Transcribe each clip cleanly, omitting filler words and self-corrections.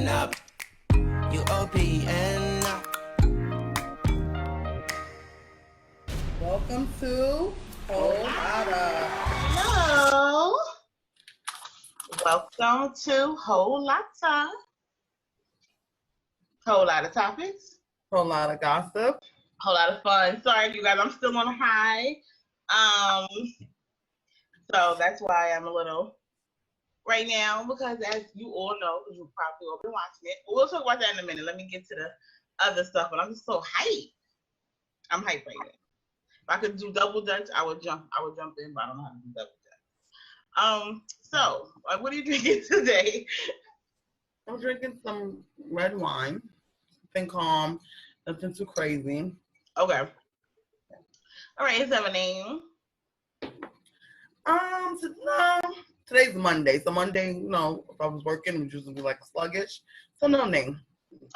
Open up. UOPN. Welcome to Whole Lotta. Hello. Welcome to Whole Lotta. Whole lot of topics. Whole lot of gossip. Whole lot of fun. Sorry, you guys, I'm still on a high. So that's why I'm a little right now, because as you all know, because you probably all been watching it. We'll talk about that in a minute. Let me get to the other stuff, but I'm just so hyped. I'm hyped right now. If I could do double dutch, I would jump in, but I don't know how to do double dutch. So what are you drinking today? I'm drinking some red wine. Nothing calm, nothing too crazy. Okay. All right, is that a name? Today's Monday. So Monday, if I was working, it would usually be like sluggish. So no name.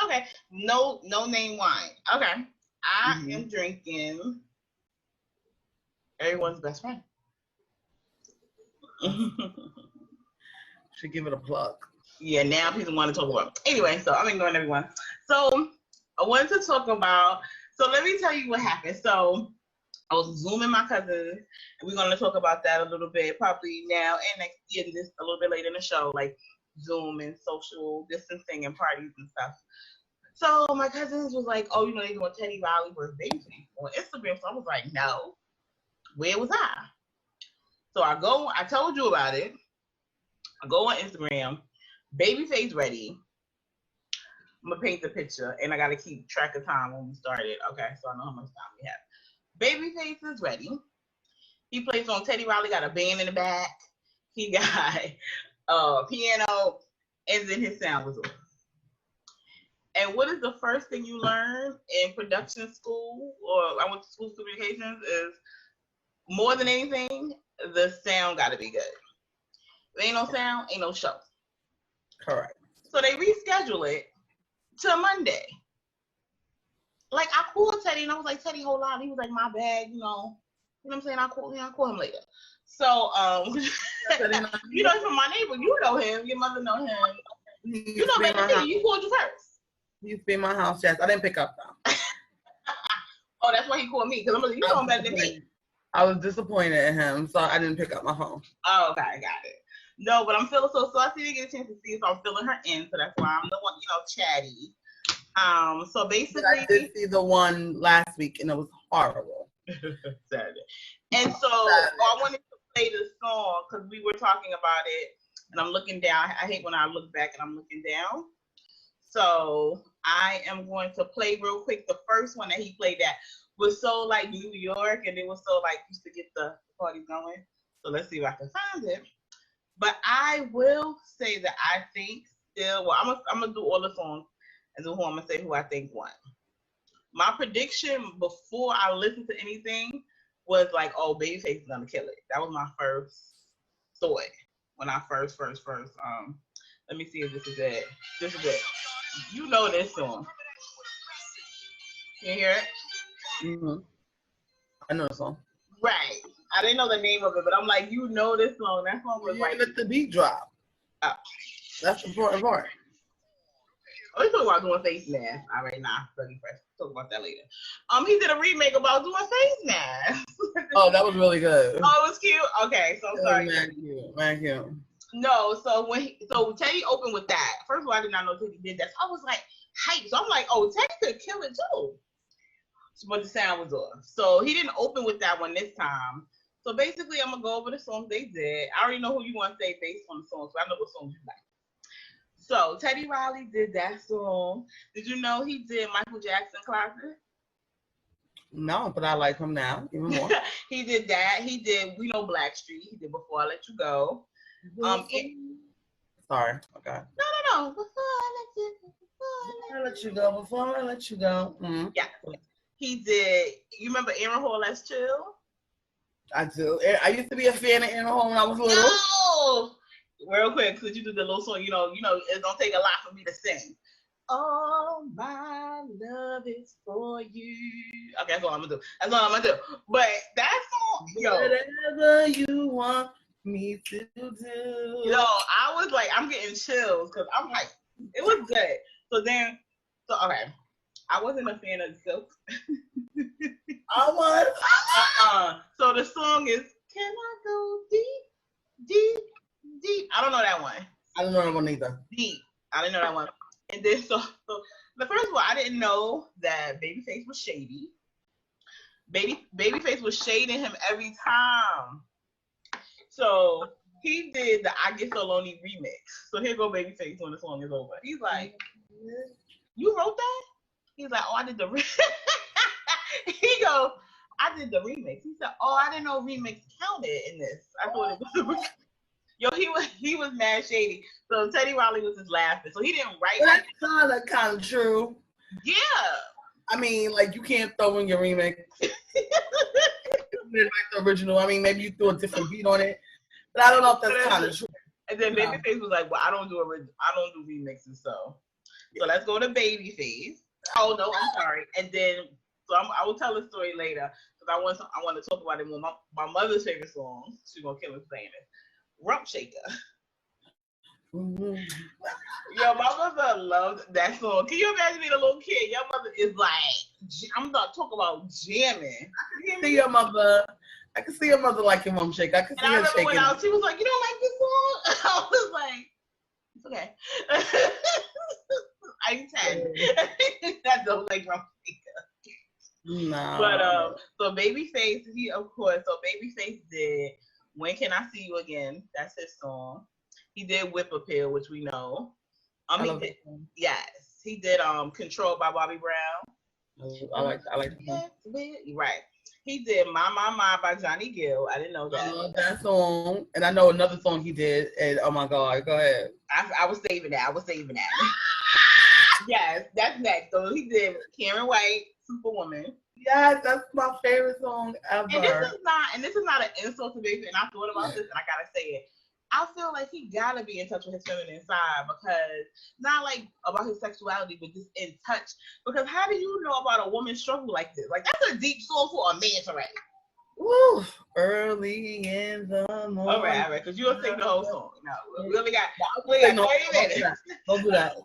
Okay. No name wine. Okay. I am drinking everyone's best friend. Should give it a plug. Yeah, now people want to talk about it. Anyway, so I'm ignoring everyone. So I wanted to talk about, so let me tell you what happened. So I was Zooming my cousins, and we're going to talk about that a little bit, probably now and next year, this a little bit later in the show, like Zoom and social distancing and parties and stuff. So my cousins was like, oh, they doing Teddy Riley versus Babyface on Instagram. So I was like, no, where was I? So I told you about it. I go on Instagram, Babyface ready. I'm going to paint the picture, and I got to keep track of time when we started. Okay, so I know how much time we have. Babyface is ready. He plays on Teddy Riley, got a band in the back. He got piano, and then his sound was off. And what is the first thing you learn in production school, or I went to school communications, is more than anything, the sound got to be good. If ain't no sound, ain't no show. Correct. So they reschedule it to Monday. Like, I called Teddy, and I was like, Teddy, hold on. He was like, my bad, You know what I'm saying? I'll call him later. So, he's from my neighbor. You know him. Your mother know him. You know better than me. You called you first. He used to be in my house, yes. I didn't pick up, though. Oh, that's why he called me, because I'm like, you know him better than me. I was disappointed in him, so I didn't pick up my phone. Oh, okay, I got it. No, but I'm feeling so I didn't get a chance to see it, so I'm filling her in, so that's why I'm the one, chatty. So basically, but I did see the one last week, and it was horrible. Saturday. And so I wanted to play the song because we were talking about it, and I'm looking down. I hate when I look back and I'm looking down. So I am going to play real quick. The first one that he played that was so like New York, and it was so like used to get the party going. So let's see if I can find it. But I will say that I think still, well, I'm gonna do all the songs and then I'm gonna say who I think won. My prediction before I listened to anything was like, oh, Babyface is gonna kill it. That was my first thought when I first. Let me see if this is it. This is it. You know this song. Can you hear it? Mm-hmm. I know the song. Right. I didn't know the name of it, but I'm like, you know this song. That song was like. Let the beat drop. Oh. That's the important part. Let's talk about doing face masks. All right, nah, Dougie Fresh. Talk about that later. He did a remake about doing face masks. Oh, that was really good. Oh, it was cute. Okay, so I'm sorry. Thank you. No, so Teddy opened with that. First of all, I did not know Teddy did that. So I was like hyped. So I'm like, oh, Teddy could kill it too. But the sound was off. So he didn't open with that one this time. So basically, I'm gonna go over the songs they did. I already know who you want to say based on the songs, so I know what songs you like. So Teddy Riley did that song. Did you know he did Michael Jackson Classic? No, but I like him now even more. He did that. He did Blackstreet. He did Before I Let You Go. Sorry. Okay. No. Before I let you go. Mm-hmm. Yeah. He did. You remember Aaron Hall as Chill? I do. I used to be a fan of Aaron Hall when I was little. No. Real quick, since you do the little song, it don't take a lot for me to sing. All my love is for you. Okay, that's all I'm gonna do. But that song, whatever you want me to do. I was like, I'm getting chills because I'm like, It was good. Okay. I wasn't a fan of Silk. I was. So the song is Can I Go Deep, Deep, Deep? I don't know that one. I don't know that one either. Deep. I didn't know that one. And then so the first one, I didn't know that Babyface was shady. Babyface was shading him every time. So he did the I Get So Lonely remix. So here go Babyface when the song is over. He's like, you wrote that? He's like, oh, I did the remix. He goes, I did the remix. He said, oh, I didn't know remix counted in this. I thought it was a remix. Yo, he was mad shady. So Teddy Riley was just laughing. So he didn't write. That's kind of true. Yeah. I mean, like, you can't throw in your remix. Like the original. I mean, maybe you threw a different beat on it, but I don't know if that's kind of true. And then Babyface was like, "Well, I don't do remixes, so let's go to Babyface." Oh no, I'm sorry. And then I will tell the story later because I want to talk about it more. My mother's favorite song. She's gonna kill me saying it. Rump Shaker. Mm-hmm. Yo, my mother loved that song. Can you imagine being a little kid? Your mother is like, I'm not talking about jamming. I can see your mother liking Rump Shaker. I can see her shaking. When she was like, you don't like this song? I was like, it's okay. I'm 10. I don't like Rump Shaker. No. But so Babyface, Babyface did When Can I See You Again? That's his song. He did Whip Appeal, which we know. He did Control by Bobby Brown. I like that. Right. He did My by Johnny Gill. I didn't know that. I love that song. And I know another song he did. And oh my God, go ahead. I was saving that. Yes, that's next. So he did Karen White, Superwoman. Yes, that's my favorite song ever. And this is not an insult to Baby. And I thought about this and I gotta say it. I feel like he gotta be in touch with his feminine side because not like about his sexuality, but just in touch. Because how do you know about a woman's struggle like this? Like that's a deep song for a man to write. Woo! Early in the morning. All right. Because you'll sing the whole song. No, we only got 30 minutes. Don't do that.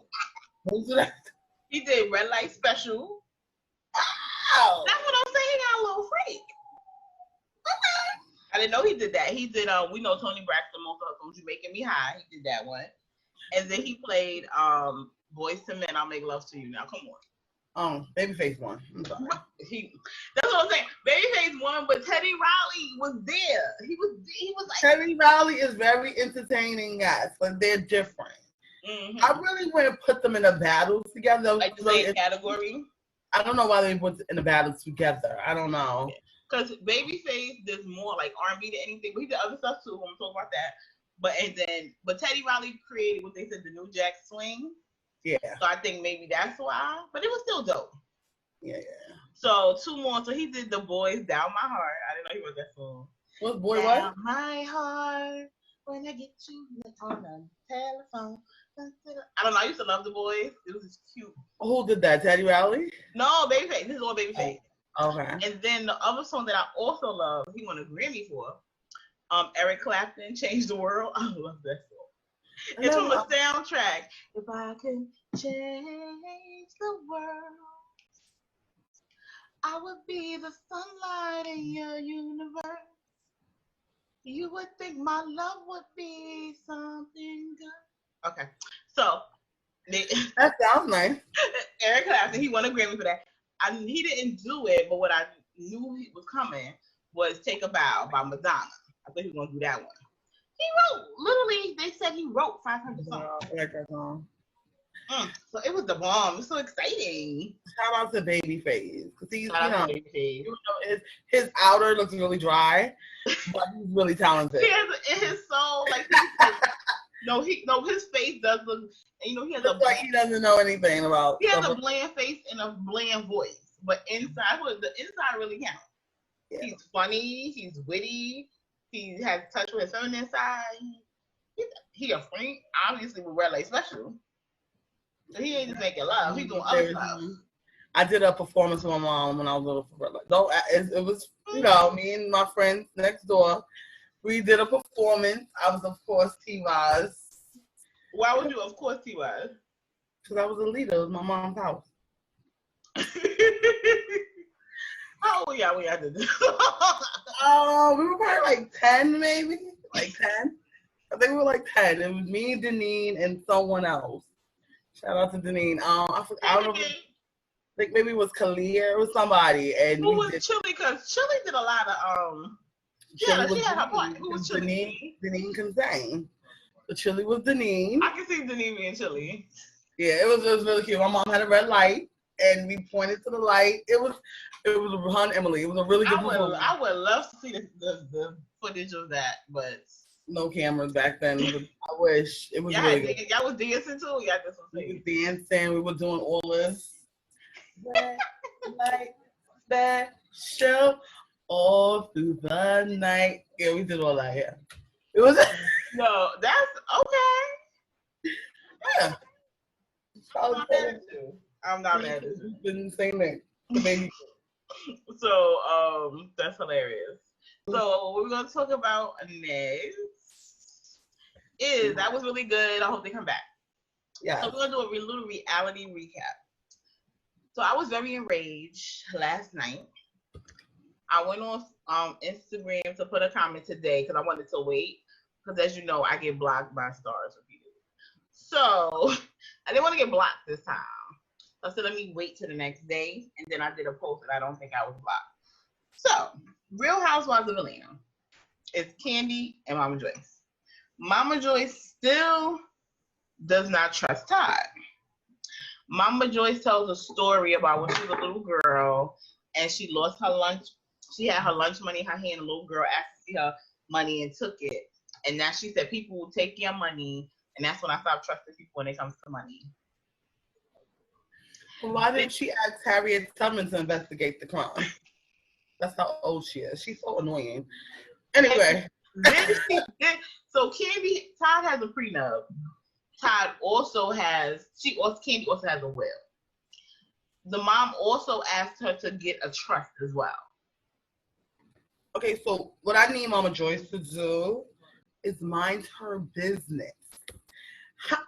He did Red Light Special. Oh, that's what I'm saying. He got a little freak. I didn't know he did that. He did we know Tony Braxton, most of her songs, You Making Me High. He did that one. And then he played Boyz II Men, I'll Make Love to You. Now come on. Babyface won. I'm sorry. That's what I'm saying. Babyface won, but Teddy Riley was there. He was like Teddy Riley is very entertaining, guys, but they're different. Mm-hmm. I really wouldn't put them in a battle together. Like the same category? I don't know why they put in a battle together. I don't know. Yeah. Because Babyface does more like R&B than anything, but he did other stuff too. I'm gonna talk about that. But Teddy Riley created what they said the New Jack Swing. Yeah. So I think maybe that's why. But it was still dope. Yeah. So 2 more. So he did The Boys Down My Heart. I didn't know he wrote that song. What boy? Down what? My heart when I get you on the telephone. I don't know. I used to love The Boys. It was just cute. Who did that? Teddy Riley? No, Babyface. This is all Babyface. Okay. And then the other song that I also love, he won a Grammy for, Eric Clapton, Change the World. I love that song. It's from a soundtrack. If I could change the world, I would be the sunlight in your universe. You would think my love would be something good. Okay. So that sounds nice. Eric Clapton, he won a Grammy for that. He didn't do it, but what I knew was coming was Take a Bow by Madonna. I think he was going to do that one. He wrote, literally, they said he wrote 500 songs. I like that song. So it was the bomb. It was so exciting. Shout out to Babyface. Because his outer looks really dry, but he's really talented. He has, his soul, like, his face does look, he has like he doesn't know anything about. He has a bland face and a bland voice, but the inside really counts. Yeah. He's funny. He's witty. He has touch with his feminine side. He a freak, obviously with Red Light Special. So he ain't just making love. He's doing other stuff. I did a performance with my mom when I was little for Red Light. No, it was me and my friends next door. We did a performance. I was of course T-Wise. Why would you of course T-Wise? Because I was a leader. It was my mom's house. How old were y'all did this? We were probably like 10, maybe. Like 10. I think we were like 10. It was me, Deneen, and someone else. Shout out to Deneen. I don't know. Like maybe it was Kalia or somebody. And who was Chili? Because Chili did a lot of she had her part. Who was Chili? Deneen can sing. So Chili was Deneen. I can see Deneen being Chili. Yeah, it was really cute. My mom had a red light, and we pointed to the light. It was Hun Emily. It was a really good performance. I would love to see the footage of that, but no cameras back then. I wish it was really good. Y'all was dancing too. Y'all just was dancing. We were doing all this. Like that show all through the night. Yeah, we did all that. Yeah, it was. No, that's okay. Yeah. I'm not mad at you. Been saying that. So that's hilarious. So what we're gonna talk about next is that was really good. I hope they come back. Yeah. So we're gonna do a little reality recap. So I was very enraged last night. I went on Instagram to put a comment today because I wanted to wait. Because as you know, I get blocked by stars repeatedly. So I didn't want to get blocked this time. I said, let me wait till the next day. And then I did a post that I don't think I was blocked. So, Real Housewives of Atlanta. It's Kandi and Mama Joyce. Mama Joyce still does not trust Todd. Mama Joyce tells a story about when she was a little girl and she lost her lunch. She had her lunch money in her hand. A little girl asked to see her money and took it. And now she said people will take your money. And that's when I stopped trusting people when it comes to money. Well, why didn't she ask Harriet Tubman to investigate the crime? That's how old she is. She's so annoying. Anyway. So Todd has a prenup. Kandi also has a will. The mom also asked her to get a trust as well. Okay, so what I need Mama Joyce to do is mind her business.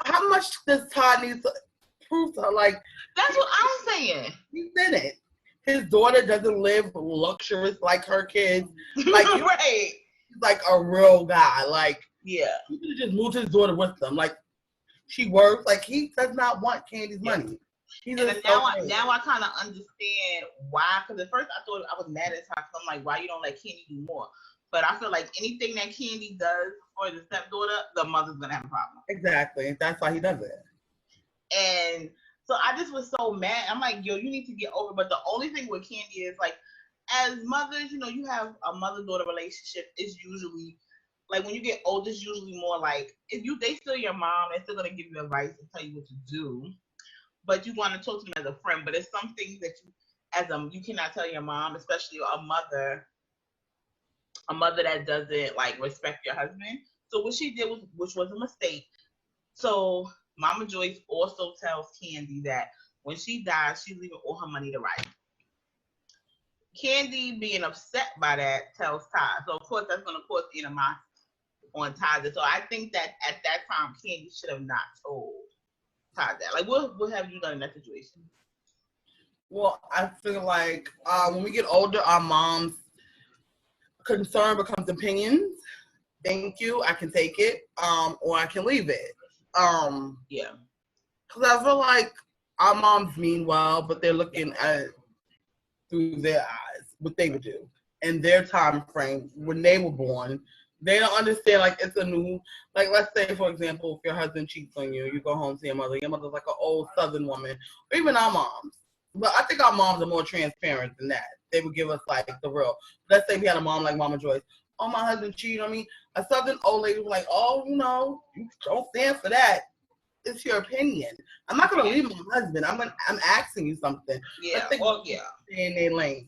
How much does Todd need to prove to her? Like, that's what I'm saying. He's in it. His daughter doesn't live luxurious like her kids. Like, right. He's like a real guy. Like, yeah. He could have just moved his daughter with them. Like, she works. Like, he does not want Kandi's money. Now I kind of understand why. Because at first I thought I was mad at Todd. I'm like, why you don't let Kandi do more? But I feel like anything that Kandi does for the stepdaughter, the mother's gonna have a problem. Exactly. That's why he does it. And so I just was so mad. I'm like, yo, you need to get over. But the only thing with Kandi is like, as mothers, you have a mother-daughter relationship. It's usually like when you get older, it's usually more like they still your mom. They're still gonna give you advice and tell you what to do. But you want to talk to them as a friend. But it's some things that you cannot tell your mom, especially a mother that doesn't like respect your husband. So what she did which was a mistake. So Mama Joyce also tells Kandi that when she dies, she's leaving all her money to Riley. Kandi, being upset by that, tells Todd. So of course that's going to cause animosity on Todd. So I think that at that time Kandi should have not told Todd that. Like, what have you done in that situation? Well, I feel like when we get older, our mom's concern becomes opinions. Thank you. I can take it, or I can leave it. Yeah. Because I feel like our moms mean well, but they're looking at it through their eyes, what they would do in their time frame when they were born. They don't understand, like, it's a new, like, let's say, for example, if your husband cheats on you, you go home to your mother's like an old Southern woman, or even our moms. But I think our moms are more transparent than that. They would give us, like, the real. Let's say we had a mom like Mama Joyce. Oh, my husband cheated on me. A Southern old lady was like, oh, you don't stand for that. It's your opinion. I'm not going to leave my husband. I'm asking you something. Yeah, stay in their lane.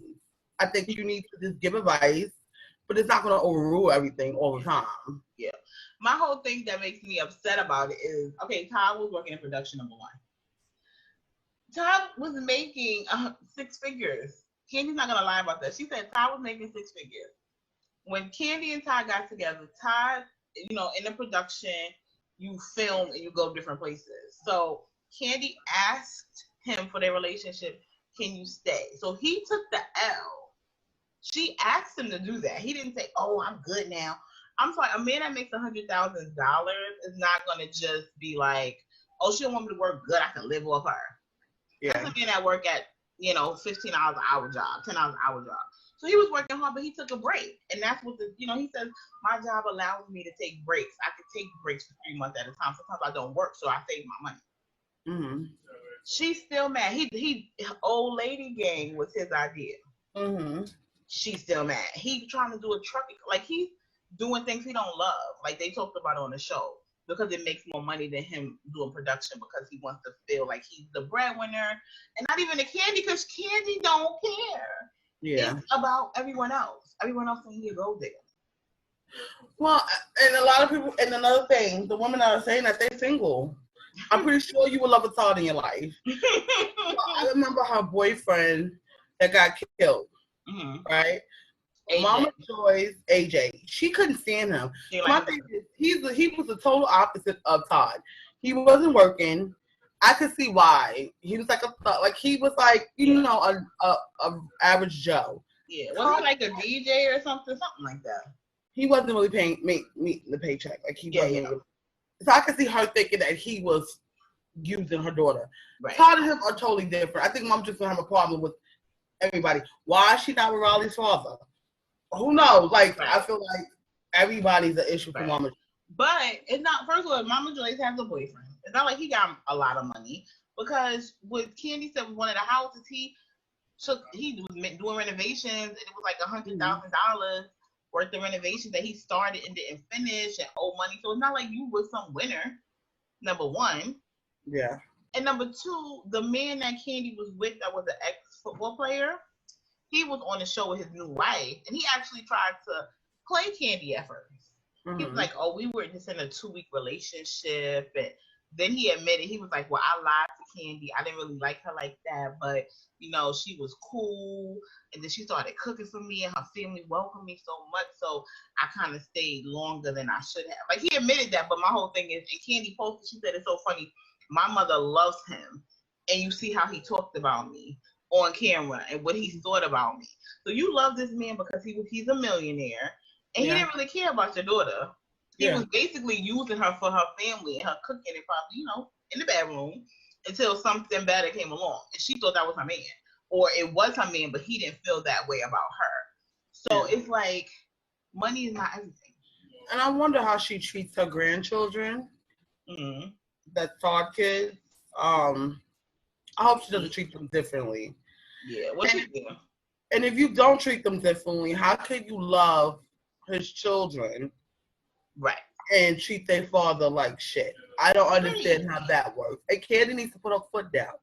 I think you need to just give advice, but it's not going to overrule everything all the time. Yeah. My whole thing that makes me upset about it is, okay, Todd was working in production, number one. Todd was making 6 figures. Kandi's not going to lie about that. She said Todd was making 6 figures. When Kandi and Todd got together, Todd, in the production, you film and you go different places. So Kandi asked him for their relationship, can you stay? So he took the L. She asked him to do that. He didn't say, oh, I'm good now. I'm sorry, a man that makes $100,000 is not going to just be like, oh, she don't want me to work good, I can live off her. Yeah. That's a man that work at, $15 an hour job, $10 an hour job. So he was working hard, but he took a break. And that's what he says, my job allows me to take breaks. I can take breaks for 3 months at a time. Sometimes I don't work, so I save my money. Mm-hmm. She's still mad. He old lady gang was his idea. Mm-hmm. She's still mad. He trying to do a truck, like he's doing things he don't love. Like they talked about on the show, because it makes more money than him doing production, because he wants to feel like he's the breadwinner, and not even the Kandi, because Kandi don't care. Yeah, it's about everyone else. Everyone else can hear gold digger. Well, and a lot of people, and another thing, the women that are saying that they're single, I'm pretty sure you will love a thought in your life. I remember her boyfriend that got killed, right? AJ. Mama Joy's AJ. She couldn't stand him. My thing is, he was the total opposite of Todd. He wasn't working. I could see why. He was like he was like a average Joe. Yeah, wasn't he like a DJ or something like that? He wasn't really paying me the paycheck. Like he wasn't. Really. So I could see her thinking that he was using her daughter. Right. Todd and him are totally different. I think Mom just gonna have a problem with everybody. Why is she not with Riley's father? Who knows? Like, right. I feel like everybody's an issue for Mama. But it's not. First of all, Mama Joyce has a boyfriend. It's not like he got a lot of money, because what Kandi said was one of the houses he was doing renovations, and it was like $100,000 worth of renovations that he started and didn't finish and owe money. So it's not like you was some winner. Number one. Yeah. And number two, the man that Kandi was with, that was an ex-football player, he was on the show with his new wife, and he actually tried to play Kandi at first. Mm-hmm. He was like, oh, we were just in a 2-week relationship, and then he admitted, he was like, well, I lied to Kandi. I didn't really like her like that, but, she was cool, and then she started cooking for me, and her family welcomed me so much, so I kind of stayed longer than I should have. Like, he admitted that, but my whole thing is, and Kandi posted, she said, it's so funny, my mother loves him, and you see how he talked about me on camera and what he thought about me. So you love this man because he's a millionaire, and he didn't really care about your daughter. He was basically using her for her family and her cooking and probably, in the bedroom, until something better came along. And she thought that was her man. Or it was her man, but he didn't feel that way about her. So it's like, money is not everything. And I wonder how she treats her grandchildren. Mm-hmm. That Todd kids. I hope she doesn't treat them differently. Yeah, what she do? And if you don't treat them differently, how can you love his children, right, and treat their father like shit? I don't understand how that works. And Kandi needs to put her foot down.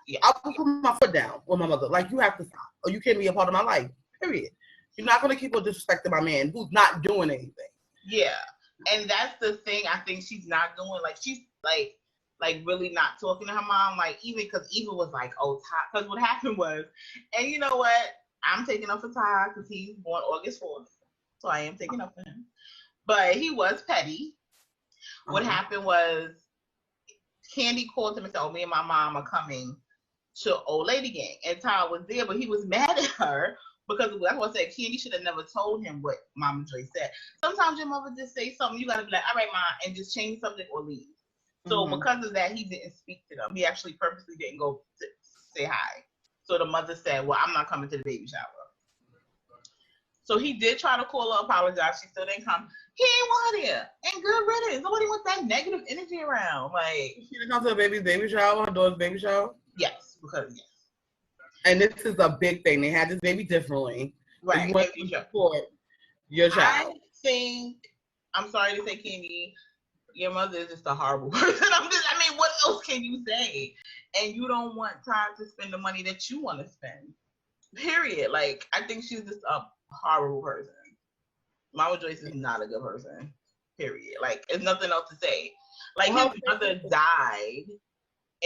Yeah. I will put my foot down with my mother. Like, you have to stop, or you can't be a part of my life. Period. You're not gonna keep on disrespecting my man who's not doing anything. Yeah, and that's the thing. I think she's not doing. Like, she's like really not talking to her mom. Like, even because Eva was like, oh, Todd. Because what happened was, and you know what? I'm taking up for Todd because he's born August 4th. So I am taking up for him. But he was petty. What happened was, Kandi called him and said, oh, me and my mom are coming to Old Lady Gang. And Todd was there, but he was mad at her because that's what I said. Kandi should have never told him what Mama Joy said. Sometimes your mother just say something, you got to be like, all right, Mom, and just change the subject or leave. So because of that, he didn't speak to them. He actually purposely didn't go to say hi. So the mother said, well, I'm not coming to the baby shower. So he did try to call her, apologize. She still didn't come. He ain't want here. And good riddance. Nobody wants that negative energy around. Like, she didn't come to her baby's baby shower, her daughter's baby shower? Yes, because yes. And this is a big thing. They had this baby differently. Right. You want to support your child. I think, I'm sorry to say, Kandi, your mother is just a horrible person. What else can you say? And you don't want time to spend the money that you want to spend. Period. Like, I think she's just a horrible person. Mama Joyce is not a good person. Period. Like, there's nothing else to say. Like, his mother died,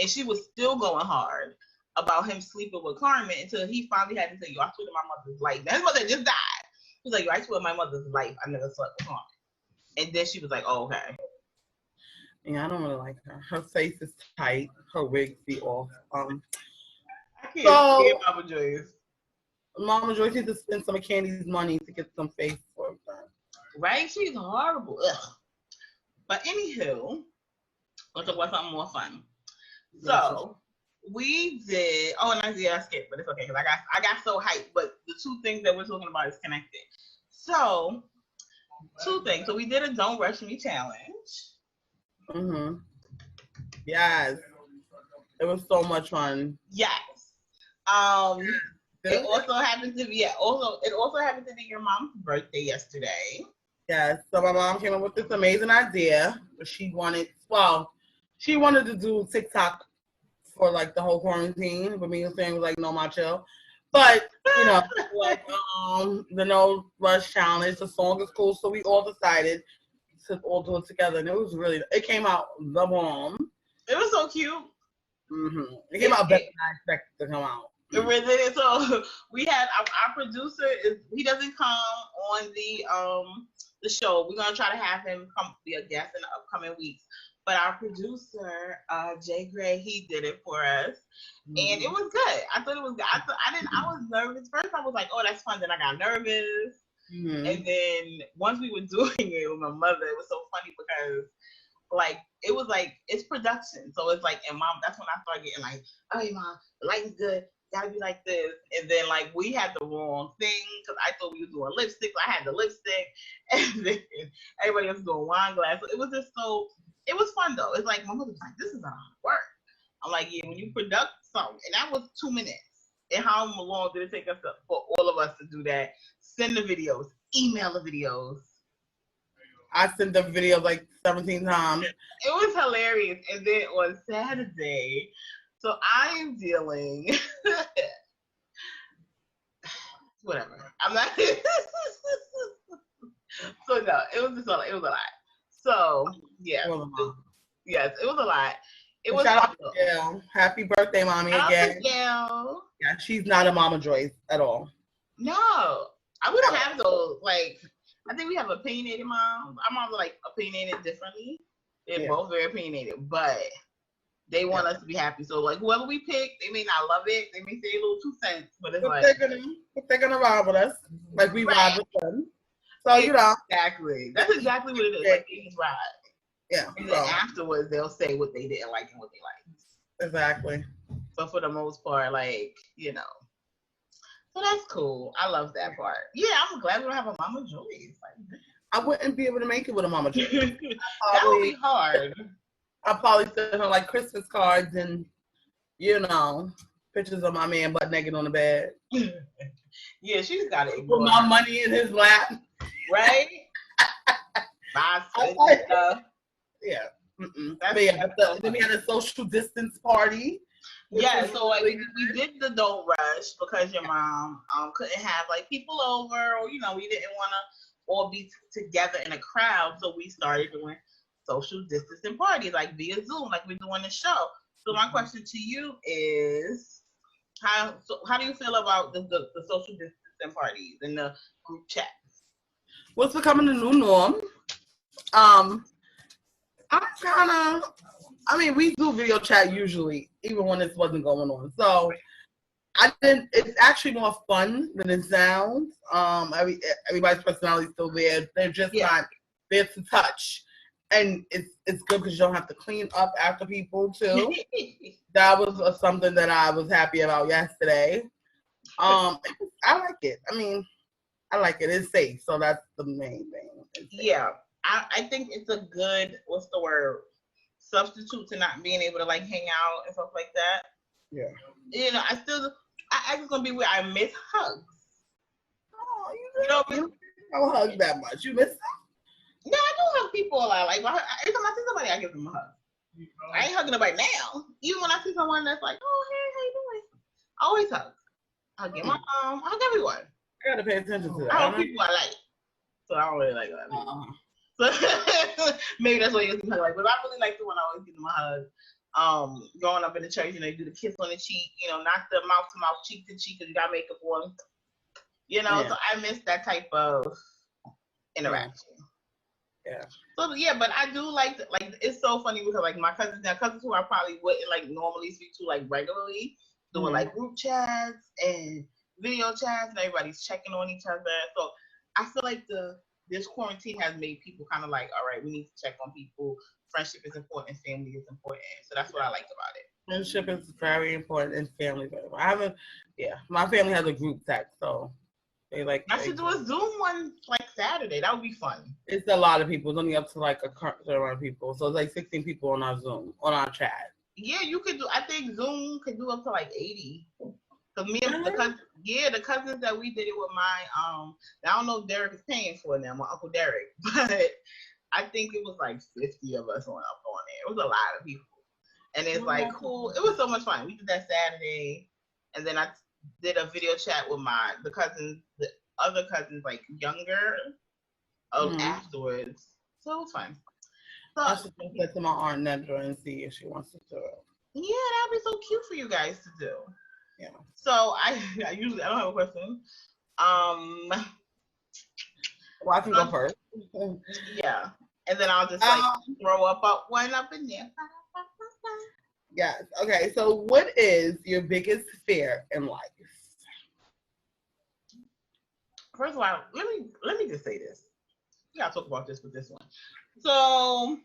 and she was still going hard about him sleeping with Carmen until he finally had to say, yo, I swear to my mother's life. His mother just died. He was like, yo, I swear to my mother's life, I never slept with Carmen. And then she was like, oh, okay. Yeah, I don't really like her. Her face is tight. Her wig be off. I can't stand So Mama Joyce. Mama Joyce needs to spend some of Candy's money to get some face work done. Right? She's horrible. Ugh. But anywho, let's talk about something more fun. So we did. Oh, and I skipped, but it's okay because I got so hyped. But the two things that we're talking about is connected. So two things. So we did a Don't Rush Me challenge. Yes, it was so much fun. Yes. It also happened to be your mom's birthday yesterday. Yes. So my mom came up with this amazing idea. She wanted to do TikTok for like the whole quarantine, but me and Sam was like, no, my chill. But you know, like the No Rush challenge, the song is cool, so we all decided to all do it together, and it came out the bomb. It was so cute. It came out better than I expected to come out. It really did. So we had our producer he doesn't come on the show. We're gonna try to have him come be a guest in the upcoming weeks. But our producer, Jay Gray, he did it for us, and it was good. I thought it was good. I was nervous first. I was like, "Oh, that's fun." Then I got nervous, and then once we were doing it with my mother, it was so funny because, like, it was like it's production, so it's like, and mom, that's when I started getting like, "Oh, hey, mom, the lighting's good. Gotta be like this." And then like we had the wrong thing because I thought we were doing lipstick. So I had the lipstick, and then everybody else was doing wine glass. So it was just so. It was fun though. It's like my mother was like, "This is a lot of work." I'm like, "Yeah, when you product something," and that was 2 minutes. And how long did it take us for all of us to do that? Send the videos, email the videos. I sent the video like 17 times. It was hilarious. And then on Saturday, so I am dealing. Whatever. I'm not. So no, it was a lot. So yeah, yes, it was a lot. It was. Shout out to Gail. Happy birthday, mommy! Again. Gail. Yeah, she's not a Mama Joyce at all. No, we don't have those. Like, I think we have opinionated moms. Our moms are like opinionated differently. They're both very opinionated, but they want us to be happy. So like, whoever we pick, they may not love it. They may say a little 2 cents, but it's like they're gonna ride with us, like we ride with them. So you know, exactly. That's exactly what it is. Like they just ride. Yeah. And then afterwards, they'll say what they didn't like and what they liked. Exactly. But for the most part, like, you know. So that's cool. I love that part. Yeah, I'm glad we don't have a Mama Joyce. Like, I wouldn't be able to make it with a Mama Joyce. That would be hard. I'll probably send her like Christmas cards and, you know, pictures of my man butt naked on the bed. Yeah, she's got to put my money in his lap. Right? Buy stuff. Yeah. But yeah, then we had a social distance party. Yeah, so like we did the Don't Rush because your mom couldn't have like people over, or you know, we didn't want to all be together in a crowd, so we started doing social distancing parties like via Zoom, like we're doing the show. So my question to you is, how do you feel about the social distancing parties and the group chats? What's becoming the new norm? We do video chat usually, even when this wasn't going on. So it's actually more fun than it sounds. Everybody's personality is still there. They're just not there to touch. And it's good because you don't have to clean up after people too. That was something that I was happy about yesterday. I like it. I like it. It's safe. So that's the main thing. Yeah. I think it's a good, what's the word, substitute to not being able to like hang out and stuff like that. Yeah. You know, I just gonna be where I miss hugs. Oh, you don't hug that much. You miss them? No, I do hug people a lot. Like every time I see somebody, I give them a hug. I ain't hugging nobody now. Even when I see someone that's like, "Oh, hey, how you doing?" I always hug. I give my I hug everyone. I gotta pay attention to that. I hug people I like, so I don't really like that. So maybe that's what you like. But I really like the one I always give them a hug. Growing up in the church, they do the kiss on the cheek, not the mouth to mouth, cheek to cheek, because you got makeup on. So I miss that type of interaction. Yeah. So yeah, but I do like it's so funny because like my cousins who I probably wouldn't like normally speak to like regularly, doing like group chats and video chats and everybody's checking on each other. So I feel like this quarantine has made people kind of like, all right, we need to check on people. Friendship is important, family is important. So that's what I liked about it. Friendship is very important in family. My family has a group text, so they like. I should do a Zoom one like Saturday. That would be fun. It's a lot of people. It's only up to like a certain amount of people. So it's like 16 people on our Zoom, on our chat. Yeah, you could do. I think Zoom could do up to like 80. Cause me and the cousins that we did it with I don't know if Derek is paying for it now, my Uncle Derek, but I think it was like 50 of us on there. It was a lot of people. And it's like cool. It was so much fun. We did that Saturday, and then I did a video chat with the other cousins, like younger, afterwards. So it was fun. So I should just that to my aunt Nedra and see if she wants to do it. Yeah, that'd be so cute for you guys to do. Yeah. So I don't have a question. Well, I can go first. Yeah, and then I'll just throw one up in there. Yes. Okay. So, what is your biggest fear in life? First of all, let me just say this. We gotta talk about this with this one. So,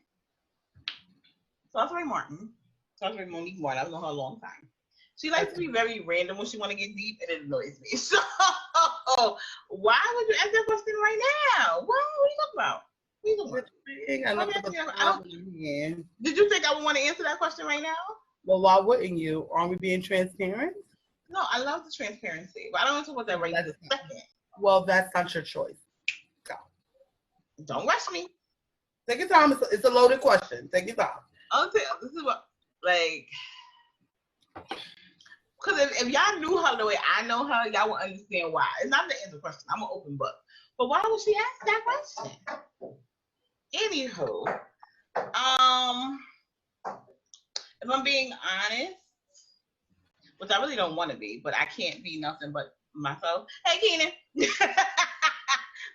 Salisbury Monique Martin. I've known her a long time. She likes to be very random when she want to get deep, and it annoys me. So, why would you ask that question right now? What are you talking about? Did you think I would want to answer that question right now? Well, why wouldn't you? Aren't we being transparent? No, I love the transparency, but I don't want to talk about that right this second. Well, that's not your choice. Go. Don't rush me. Take your time. It's a loaded question. Take your time. I'll tell you, this is what, like, because if y'all knew her the way I know her, y'all would understand why. It's not the answer question. I'm an open book. But why would she ask that question? Anywho, if I'm being honest, which I really don't want to be, but I can't be nothing but myself. Hey, Keenan.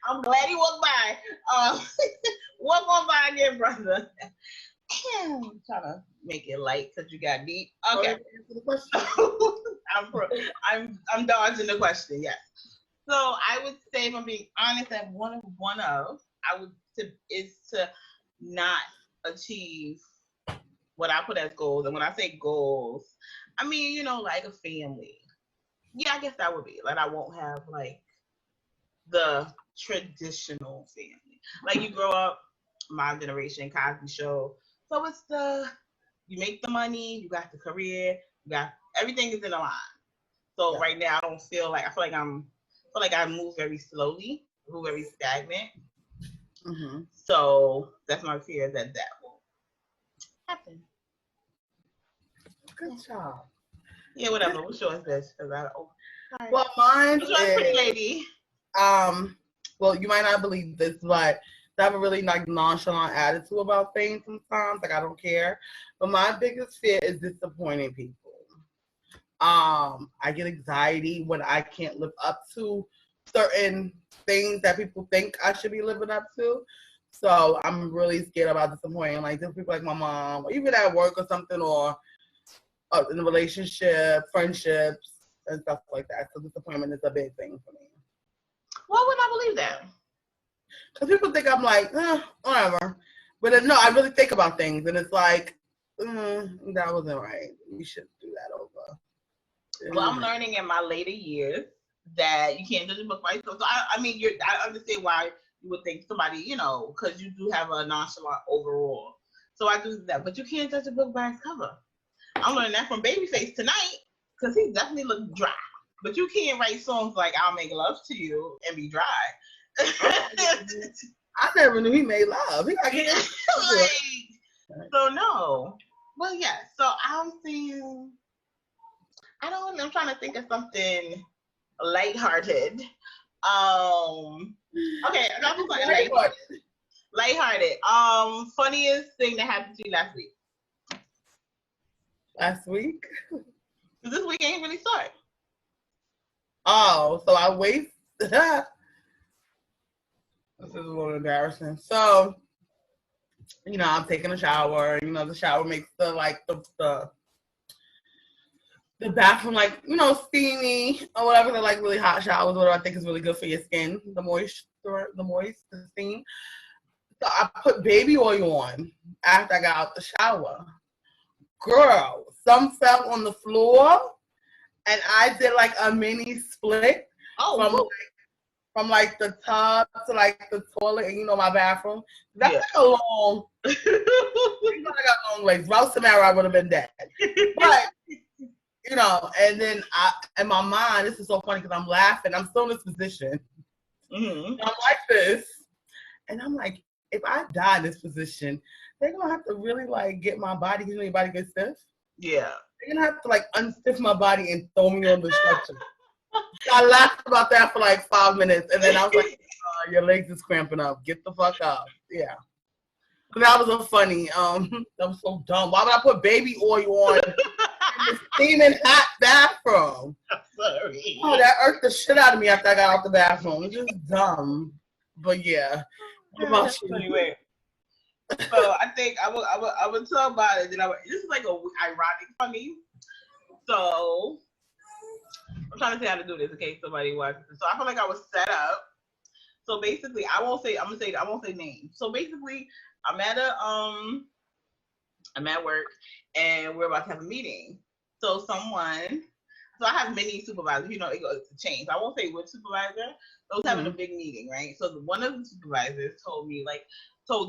I'm glad he walked by. Walk on by again, brother. I'm trying to make it light because you got deep. Okay. I'm dodging the question. Yes. So I would say, if I'm being honest, that is to not achieve what I put as goals. And when I say goals, I mean, like a family. Yeah, I guess that would be like I won't have like the traditional family. Like you grow up, my generation, Cosby Show. So it's you make the money, you got the career, you got everything is in a line. So right now I feel like I move very slowly, move very stagnant. Mm-hmm. So that's my fear that will happen. Good job. Yeah, whatever. What's yours, bitch? Well, mine is pretty lady. Well, you might not believe this, but I have a really nonchalant attitude about things sometimes. Like I don't care. But my biggest fear is disappointing people. I get anxiety when I can't live up to certain things that people think I should be living up to. So I'm really scared about disappointing like just people like my mom, or even at work or something, or in a relationship, friendships, and stuff like that. So disappointment is a big thing for me. Why would I believe that? Because people think I'm like, whatever. But no, I really think about things, and it's like, that wasn't right. We should do that over. Well, I'm learning in my later years that you can't judge a book by itself. So I understand why you would think somebody, because you do have a nonchalant overall. So I do that, but you can't judge a book by its cover. I'm learning that from Babyface tonight because he definitely looked dry. But you can't write songs like "I'll Make Love to You" and be dry. I never knew he made love. So no. Well, yeah. So I'm saying, I'm trying to think of something lighthearted. Okay, I got something lighthearted. Funniest thing that happened to you last week. Last week? This week ain't really started. Oh, so I waste. This is a little embarrassing. So you know, I'm taking a shower. You know, the shower makes the bathroom like, you know, steamy or whatever. They're like really hot showers, whatever I think is really good for your skin. The steam. So I put baby oil on after I got out the shower. Girl, some fell on the floor, and I did like a mini split from like the tub to like the toilet, and you know my bathroom. That's like a long. I got long legs. Rouse Samara, I would have been dead. But you know, and then in my mind, this is so funny because I'm laughing. I'm still in this position. Mm-hmm. I'm like this, and I'm like, if I die in this position, they're gonna have to really like get my body. You know, your body gets stiff. Yeah. They're gonna have to like unstiff my body and throw me on the stretcher. So I laughed about that for like 5 minutes, and then I was like, "Your legs is cramping up. Get the fuck up." Yeah. But that was a funny. That was so dumb. Why would I put baby oil on in the steaming hot bathroom? I'm sorry. Oh, that irked the shit out of me after I got out the bathroom. It's just dumb. But yeah. What about you? Anyway. So I think I would talk about it. Then this is like a ironic funny. So I'm trying to say how to do this in case somebody watches it. So I feel like I was set up. So basically, I won't say names. So basically, I'm at work and we're about to have a meeting. So I have many supervisors. You know, it goes to change. I won't say which supervisor. I was having a big meeting, right? So one of the supervisors told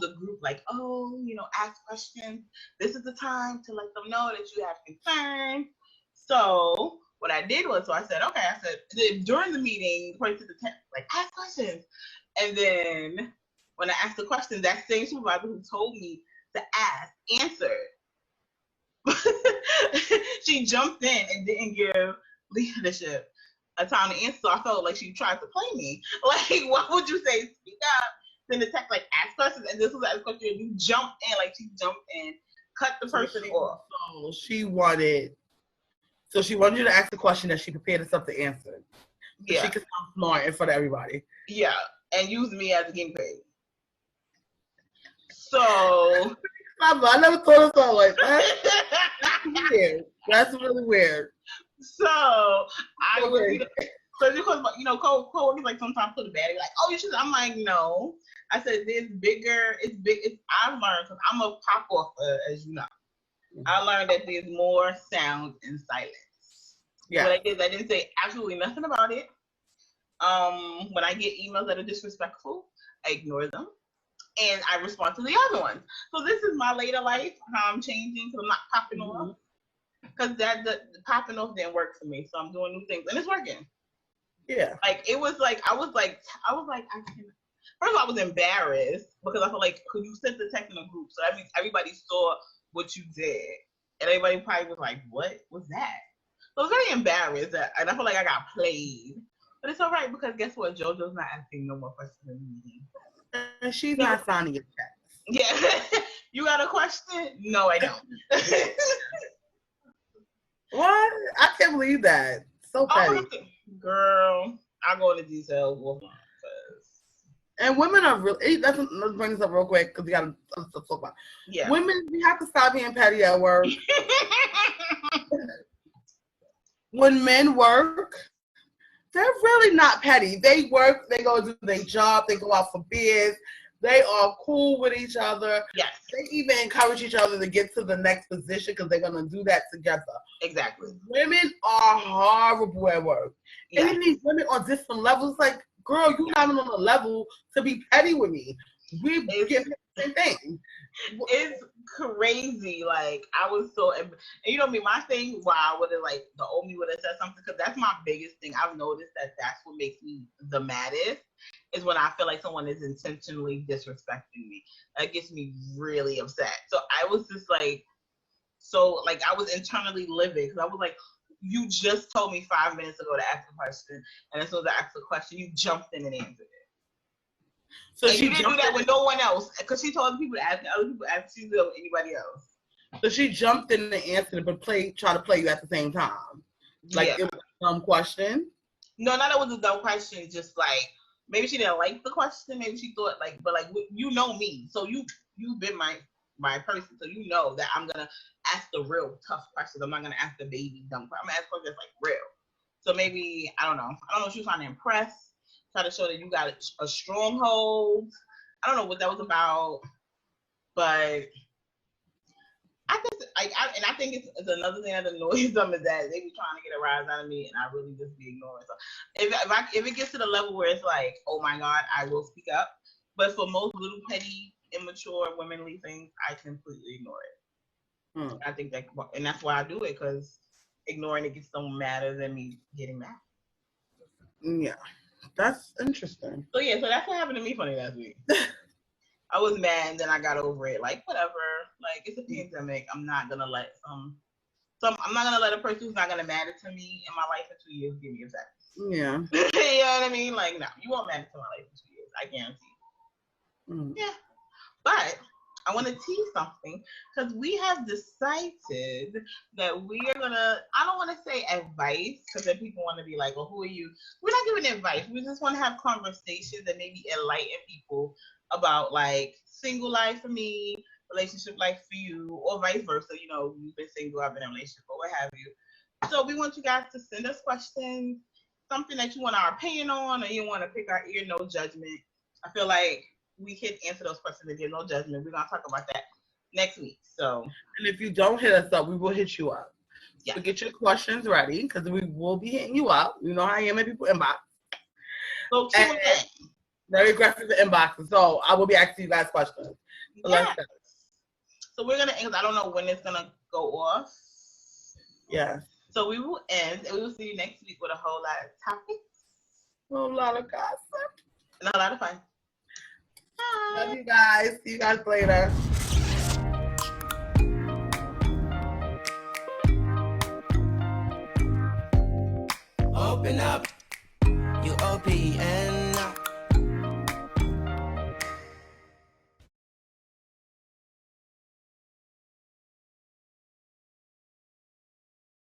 the group, like, oh, you know, ask questions. This is the time to let them know that you have concern. So what I did was, I said, okay, during the meeting, the person like, ask questions. And then when I asked the question, that same supervisor who told me to ask answered. She jumped in and didn't give leadership a time to answer. So I felt like she tried to play me. Like, what would you say? Speak up. Then the text, like, ask questions. And this was the question. You jumped in, like, she jumped in, cut the person off. So she wanted you to ask the question that she prepared herself to answer. So she could sound smart in front of everybody. Yeah. And use me as a guinea pig. So I never thought of something like that. That's weird. That's really weird. So I was, so because, you know, co-workers like sometimes put a bad, like, oh, you should. I'm like, no. I said it's bigger. I've learned, because I'm a pop off, as you know. I learned that there's more sound in silence. Yeah. What I did is I didn't say absolutely nothing about it. When I get emails that are disrespectful, I ignore them. And I respond to the other ones. So this is my later life, how I'm changing, because I'm not popping off. Because the popping off didn't work for me. So I'm doing new things. And it's working. Yeah. Like, it was like, I was like, first of all, I was embarrassed because I felt like, could you send the text in a group? So that means everybody saw what you did. And everybody probably was like, what was that? So I was very embarrassed. And I feel like I got played. But it's all right, because guess what? JoJo's not asking no more questions in the meeting. And she's not signing your checks. Yeah. You got a question? No, I don't. What? I can't believe that. So petty. Girl, I'll go into details. And women are really, let's bring this up real quick because we got to talk about. Yeah. Women, we have to stop being petty at work. When men work, they're really not petty. They work, they go do their job, they go out for beers, they are cool with each other. Yes. They even encourage each other to get to the next position because they're going to do that together. Exactly. Women are horrible at work. Yes. And these women on different levels, like, girl, you're not even on a level to be petty with me. We get the same thing. It's crazy. Like, I was so, and you know me, my thing, why I would have, like, the old me would have said something, because that's my biggest thing. I've noticed that's what makes me the maddest, is when I feel like someone is intentionally disrespecting me. That gets me really upset. So I was just like, I was internally livid, because I was like, you just told me 5 minutes ago to ask a question, and as soon as I asked the question, you jumped in and answered it. So and she didn't do that with no one else, because she told people to ask, other people asked, she didn't do anybody else. So she jumped in and answered, but try to play you at the same time. Like, it was a dumb question? No, not that it was a dumb question, just like, maybe she didn't like the question, maybe she thought, like, but like, you know me, so you you've been my person, so you know that I'm gonna ask the real tough questions. I'm not gonna ask the baby dumb questions. I'm gonna ask questions that's like real. So maybe I don't know what she was trying to impress, try to show that you got a stronghold. I don't know what that was about, but I think it's another thing that annoys them is that they be trying to get a rise out of me, and I really just be ignoring. So if it gets to the level where it's like, oh my God, I will speak up. But for most little petty, immature, womanly things, I completely ignore it. I think that, and that's why I do it, because ignoring it gets someone madder than me getting mad. Yeah, that's interesting. So that's what happened to me funny last week. I was mad, and then I got over it. Like, whatever. Like, it's a pandemic. I'm not gonna let I'm not gonna let a person who's not gonna matter to me in my life in 2 years give me a sex. Yeah. You know what I mean? Like, no, you won't matter to my life in 2 years. I guarantee. Yeah. But I want to tease something, because we have decided that we are gonna, I don't want to say advice, because then people want to be like, well, who are you? We're not giving advice. We just want to have conversations that maybe enlighten people about like single life for me, relationship life for you, or vice versa. You know, you've been single, I've been in a relationship, or what have you. So we want you guys to send us questions, something that you want our opinion on, or you want to pick our ear, no judgment. I feel like we can answer those questions and give no judgment. We're going to talk about that next week. So, and if you don't hit us up, we will hit you up. Yeah. So get your questions ready, because we will be hitting you up. You know how I am in people's inbox. So tune in. Very aggressive inboxes. So I will be asking you guys questions. So yes. So we're going to end. I don't know when it's going to go off. Yes. So we will end, and we will see you next week with a whole lot of topics. A whole lot of gossip. And a lot of fun. Bye. Love you guys. See you guys later. Open up. UOPN.